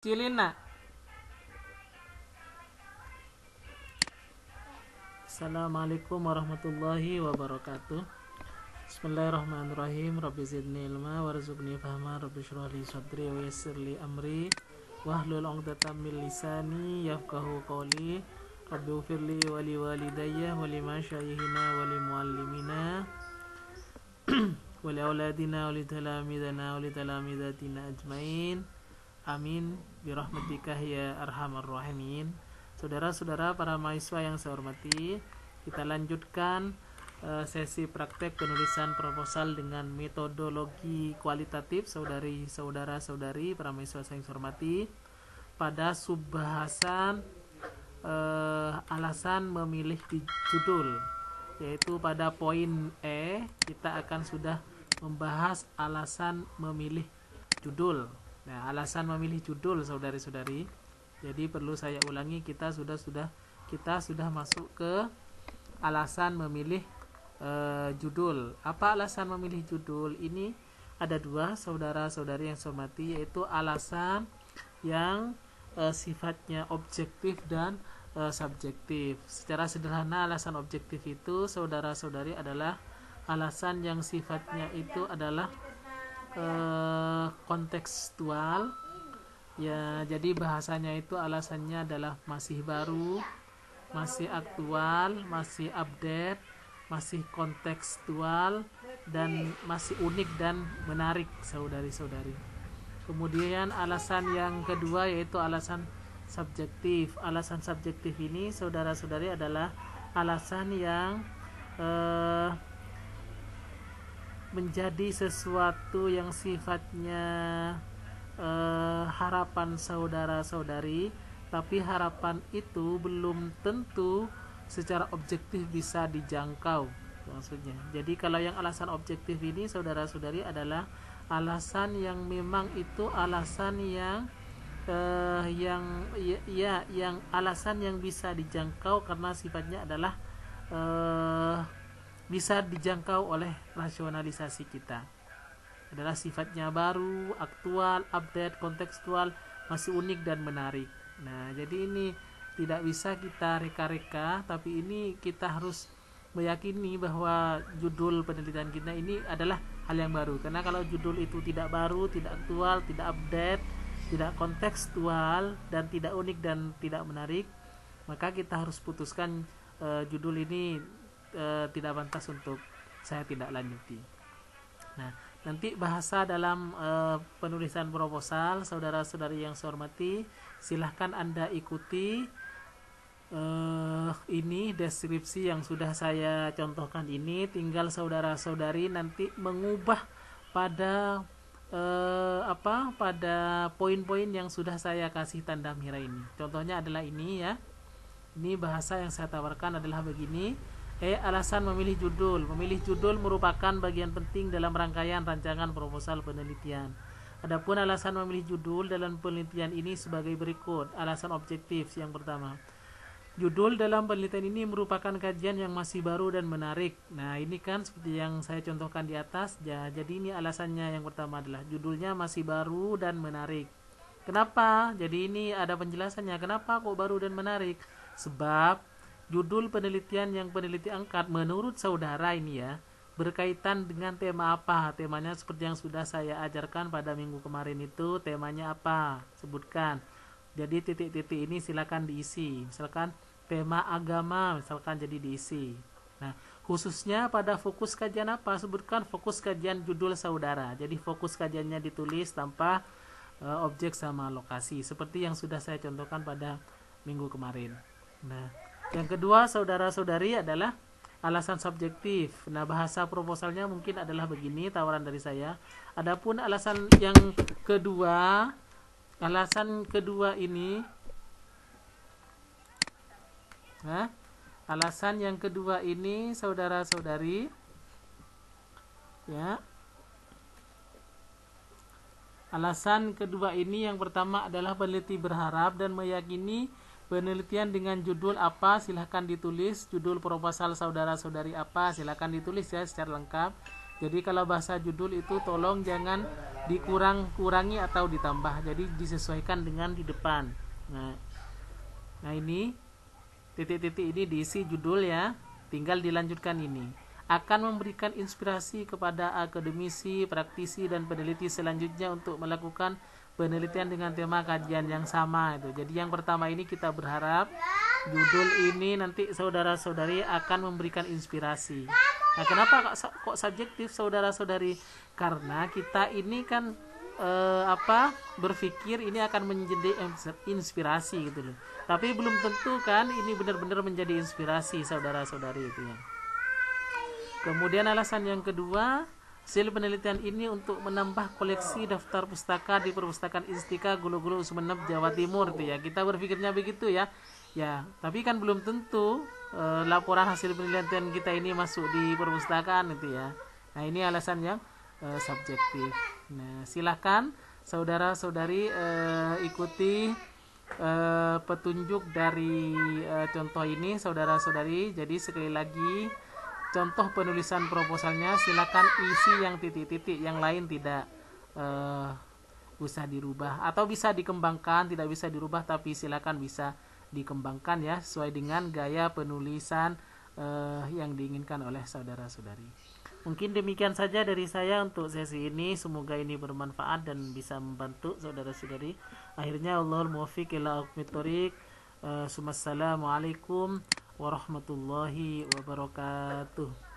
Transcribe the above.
Cilina. Assalamualaikum warahmatullahi wabarakatuh. Bismillahirrahmanirrahim. Rabbi zidni ilma warzuqni fahma. Rabbi shrah li sadri wa yassir li amri wahlul 'uqdatam min lisani yafqahu qawli. Rabbi ufirli wa li walidayya wa li masyayikhina wa li muallimina wa li auladina wa li talamidana wa li talamidatina ajmain. Amin birahmatika ya arhamar rahimin. Saudara-saudara para mahasiswa yang saya hormati, kita lanjutkan sesi praktek penulisan proposal dengan metodologi kualitatif. Saudara-saudari para mahasiswa yang saya hormati, pada subbahasan alasan memilih judul, yaitu pada poin E kita akan sudah membahas alasan memilih judul. Nah, alasan memilih judul, saudari-saudari. Jadi perlu saya ulangi, kita sudah masuk ke alasan memilih judul. Apa alasan memilih judul? Ini ada dua, saudara-saudari yang saya hormati, yaitu alasan yang sifatnya objektif dan subjektif. Secara sederhana, alasan objektif itu, saudara-saudari, adalah alasan yang sifatnya itu adalah kontekstual, ya. Jadi bahasanya itu alasannya adalah masih baru, masih aktual, masih update, masih kontekstual, dan masih unik dan menarik, saudari-saudari. Kemudian alasan yang kedua yaitu alasan subjektif. Alasan subjektif ini, saudara-saudari, adalah alasan yang menjadi sesuatu yang sifatnya harapan saudara-saudari, tapi harapan itu belum tentu secara objektif bisa dijangkau, maksudnya. Jadi kalau yang alasan objektif ini, saudara-saudari, adalah alasan yang memang itu alasan yang alasan yang bisa dijangkau karena sifatnya adalah bisa dijangkau oleh rasionalisasi kita. Adalah sifatnya baru, aktual, update, kontekstual, masih unik dan menarik. Nah, jadi ini tidak bisa kita reka-reka, tapi ini kita harus meyakini bahwa judul penelitian kita ini adalah hal yang baru. Karena kalau judul itu tidak baru, tidak aktual, tidak update, tidak kontekstual, dan tidak unik dan tidak menarik, maka kita harus putuskan judul ini tidak pantas untuk saya tidak lanjuti. Nah, nanti bahasa dalam penulisan proposal, saudara-saudari yang saya hormati, silahkan Anda ikuti ini deskripsi yang sudah saya contohkan ini. Tinggal saudara-saudari nanti mengubah pada pada poin-poin yang sudah saya kasih tanda merah ini. Contohnya adalah ini, ya. Ini bahasa yang saya tawarkan adalah begini. Alasan memilih judul. Memilih judul merupakan bagian penting dalam rangkaian rancangan proposal penelitian. Adapun alasan memilih judul dalam penelitian ini sebagai berikut. Alasan objektif yang pertama. Judul dalam penelitian ini merupakan kajian yang masih baru dan menarik. Nah, ini kan seperti yang saya contohkan di atas. Jadi ini alasannya yang pertama adalah judulnya masih baru dan menarik. Kenapa? Jadi ini ada penjelasannya. Kenapa kok baru dan menarik? Sebab judul penelitian yang peneliti angkat menurut saudara ini, ya, berkaitan dengan tema apa? Temanya seperti yang sudah saya ajarkan pada minggu kemarin itu, temanya apa? Sebutkan. Jadi titik-titik ini silakan diisi. Misalkan tema agama, misalkan, jadi diisi. Nah, khususnya pada fokus kajian apa? Sebutkan fokus kajian judul saudara. Jadi fokus kajiannya ditulis tanpa objek sama lokasi, seperti yang sudah saya contohkan pada minggu kemarin. Nah, yang kedua, saudara-saudari, adalah alasan subjektif. Nah, bahasa proposalnya mungkin adalah begini, tawaran dari saya. Adapun alasan yang kedua, ini, alasan yang kedua ini, saudara-saudari, ya. Alasan kedua ini, yang pertama adalah peneliti berharap dan meyakini penelitian dengan judul apa, silahkan ditulis. Judul proposal saudara-saudari apa, silahkan ditulis, ya, secara lengkap. Jadi kalau bahasa judul itu tolong jangan dikurang-kurangi atau ditambah. Jadi disesuaikan dengan di depan. Nah ini titik-titik ini diisi judul ya. Tinggal dilanjutkan ini. Akan memberikan inspirasi kepada akademisi, praktisi dan peneliti selanjutnya untuk melakukan penelitian dengan tema kajian yang sama itu. Jadi yang pertama ini kita berharap judul ini nanti saudara-saudari akan memberikan inspirasi. Nah, kenapa kok subjektif saudara-saudari? Karena kita ini kan berpikir ini akan menjadi inspirasi gitu loh. Tapi belum tentu kan ini benar-benar menjadi inspirasi saudara-saudari itu ya. Kemudian alasan yang kedua, hasil penelitian ini untuk menambah koleksi daftar pustaka di Perpustakaan Istika Gulu-Gulu Sumeneb Jawa Timur itu ya. Kita berpikirnya begitu ya. Ya, tapi kan belum tentu laporan hasil penelitian kita ini masuk di perpustakaan itu ya. Nah, ini alasan yang subjektif. Nah, silakan saudara-saudari ikuti petunjuk dari contoh ini saudara-saudari. Jadi sekali lagi contoh penulisan proposalnya silakan isi yang titik-titik, yang lain tidak usah dirubah atau bisa dikembangkan, tidak bisa dirubah tapi silakan bisa dikembangkan ya sesuai dengan gaya penulisan yang diinginkan oleh saudara-saudari. Mungkin demikian saja dari saya untuk sesi ini, semoga ini bermanfaat dan bisa membantu saudara-saudari. Akhirnya Allahul muwaffiq ila aqwamit thoriq. Assalamualaikum warahmatullahi wabarakatuh.